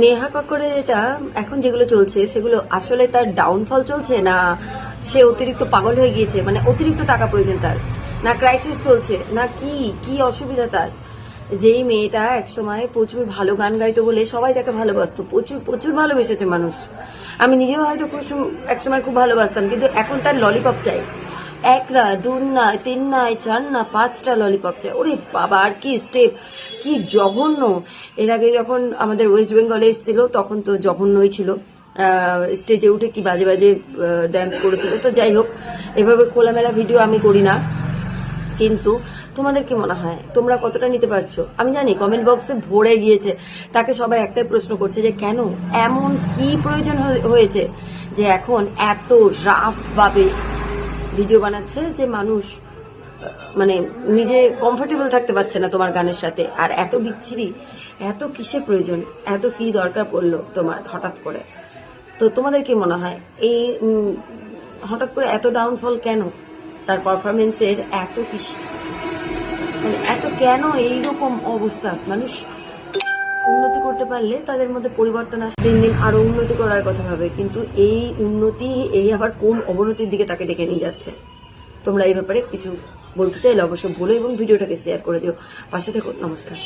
নেহা কক্করের এটা এখন যেগুলো চলছে সেগুলো আসলে তার ডাউনফল চলছে, না সে অতিরিক্ত পাগল হয়ে গিয়েছে, মানে অতিরিক্ত টাকা প্রয়োজন তার, না ক্রাইসিস চলছে, না কি কি অসুবিধা তার? যেই মেয়েটা একসময় প্রচুর ভালো গান গাইতো বলে সবাই তাকে ভালোবাসতো, প্রচুর প্রচুর ভালোবেসেছে মানুষ। আমি নিজেও হয়তো একসময় খুব ভালোবাসতাম, কিন্তু এখন তার ললিপপ চাই। এক না, দু না, তিন নয়, চার না, 5টা ললিপপ চাই। ওরে বাবা, আর কি স্টেপ, কি জঘন্য! এর আগে যখন আমাদের ওয়েস্ট বেঙ্গলে এসেছিল তখন তো জঘন্যই ছিল, স্টেজে উঠে কি বাজে বাজে ড্যান্স করেছিল। তো যাই হোক, এভাবে খোলামেলা ভিডিও আমি করি না, কিন্তু তোমাদের কি মনে হয়, তোমরা কতটা নিতে পারছো? আমি জানি কমেন্ট বক্সে ভরে গিয়েছে, তাকে সবাই একটাই প্রশ্ন করছে যে কেন, এমন কি প্রয়োজন হয়েছে যে এখন এত রাফ ভাবে ভিডিও বানাচ্ছে যে মানুষ মানে নিজে কমফোর্টেবল থাকতে পারছে না তোমার গানের সাথে। আর এত বিচ্ছিরি, এত কিসের প্রয়োজন, এত কি দরকার পড়লো তোমার হঠাৎ করে? তো তোমাদের কি মনে হয় এই হঠাৎ করে এত ডাউনফল কেন? তার পারফরমেন্সের এত মানে এত কেন এইরকম অবস্থা? মানুষ উন্নতি করতে পারলে তাদের মধ্যে পরিবর্তন আসে, দিন দিন আরো উন্নতি করার কথা ভাবে, কিন্তু এই উন্নতি এই আবার কোন অবনতির দিকে তাকে ডেকে নিয়ে যাচ্ছে? তোমরা এই ব্যাপারে কিছু বলতে চাইলে অবশ্যই বলো এবং ভিডিওটাকে শেয়ার করে দিও। পাশে থেকো। নমস্কার।